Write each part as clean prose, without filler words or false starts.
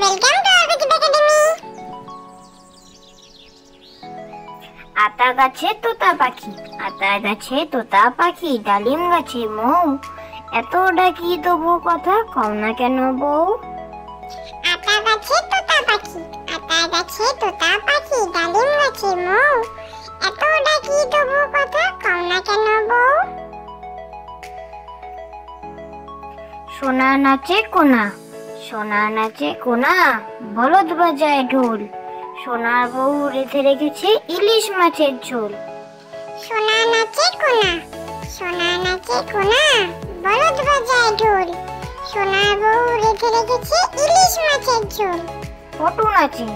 Welcome to আরবিকিড academy. আতা গাছে তোতা পাখি, আতা গাছে তোতা পাখি, ডালিম গাছে মৌ, এত ডাকি তবু কথা কও না কেন বউ। আতা গাছে তোতা পাখি, আতা গাছে তোতা পাখি, ডালিম গাছে মৌ, এত ডাকি তবু কথা কও না কেন বউ। সোনা নাচে কোনা, সোনা নাচে কোনা, বলদ বাজায় ঢোল, সোনার বউ রেঁধে রেখেছে ইলিশ মাছের ঝোল। সোনা নাচে কোনা, সোনা নাচে কোনা, বলদ বাজায় ঢোল, সোনার বউ রেঁধে রেখেছে ইলিশ মাছের ঝোল। পটু নাচে,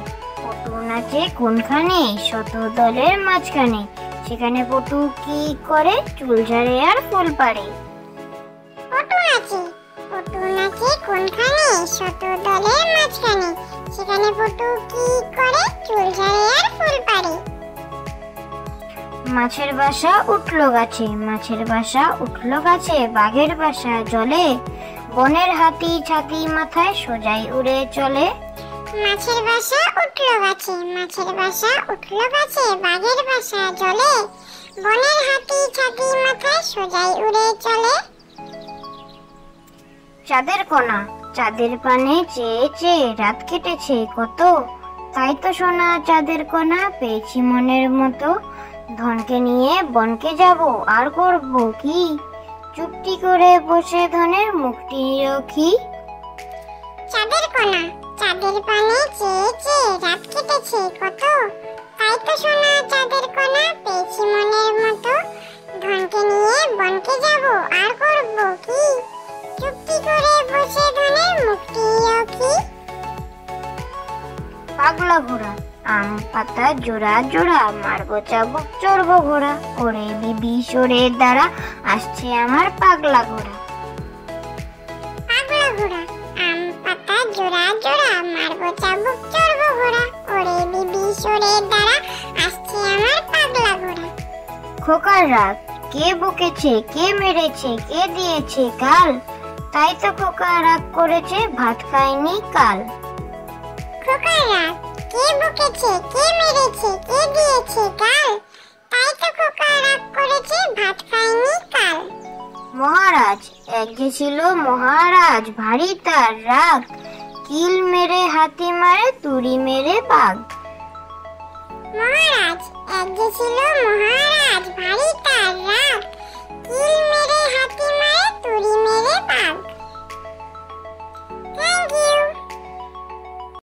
পটু নাচে কোনখানে, শত দলের মাঝখানে, সেখানে পটু কি করে, চুল ঝাড়ে আর ফুল পাড়ে। পটু নাচে, পটু নাচে কোনখানে, শত দলের মাঝখানে, সেখানে পটু কি করে, চুল ঝাড়ে আর ফুল পাড়ে। মাছের বাসা উঠলো গাছে, মাছের বাসা উঠলো গাছে, বাঘের বাসা জলে, বনের হাতি ছাতি মাথায় সোজাই উড়ে চলে। মাছের বাসা উঠলো গাছে, মাছের বাসা উঠলো গাছে, বাঘের বাসা জলে, বনের হাতি ছাতি মাথায় সোজাই উড়ে চলে। চাঁদের কোনা, চাঁদের পানে চেয়ে চেয়ে রাত কেটেছে কত, তাই তো সোনা চাঁদের কোনা পেয়েছি মনের মতো, ধনকে নিয়ে বনকে যাব আর করব কি, চুপটি করে বসে ধনের মুখটি রক্ষি। চাঁদের কোনা, চাঁদের পানে চেয়ে চেয়ে রাত কেটেছে কত, তাই তো সোনা চাঁদের কোনা পেয়েছি মনের মতো, ধনকে নিয়ে বনকে যাব আর করব কি, চুপটি করে বসে ধনের মুখটি রক্ষি। পাগলা ঘোড়া, আম পাতা জোড়া জোড়া, মারবো চাবুক চড়বো ঘোড়া, ওরে বিবি সরে দাঁড়া, আসছে আমার পাগলা ঘোড়া। পাগলা ঘোড়া, আম পাতা জোড়া জোড়া, মারবো চাবুক চড়বো ঘোড়া, ওরে বিবি সরে দাঁড়া, আসছে আমার পাগলা ঘোড়া। খোকার রাত, কে বকেছে কে মেরেছে কে দিয়েছে গাল, তাই তো খোকা রাগ করেছে ভাত খায়নি কাল। খোকার রাত, কে বকেছে কে মেরেছে কে দিয়েছে গাল, তাই তো খোকা রাগ করেছে ভাত খায়নি কাল। মহারাজ, এক যে ছিল মহারাজ, ভারী তার রাগ, কিল মেরে হাতি মারে তুড়ি মেরে বাঘ। মহারাজ, এক যে ছিল মহারাজ, ভারী তার রাগ, কিল মেরে হাতি মারে তুড়ি মেরে বাঘ।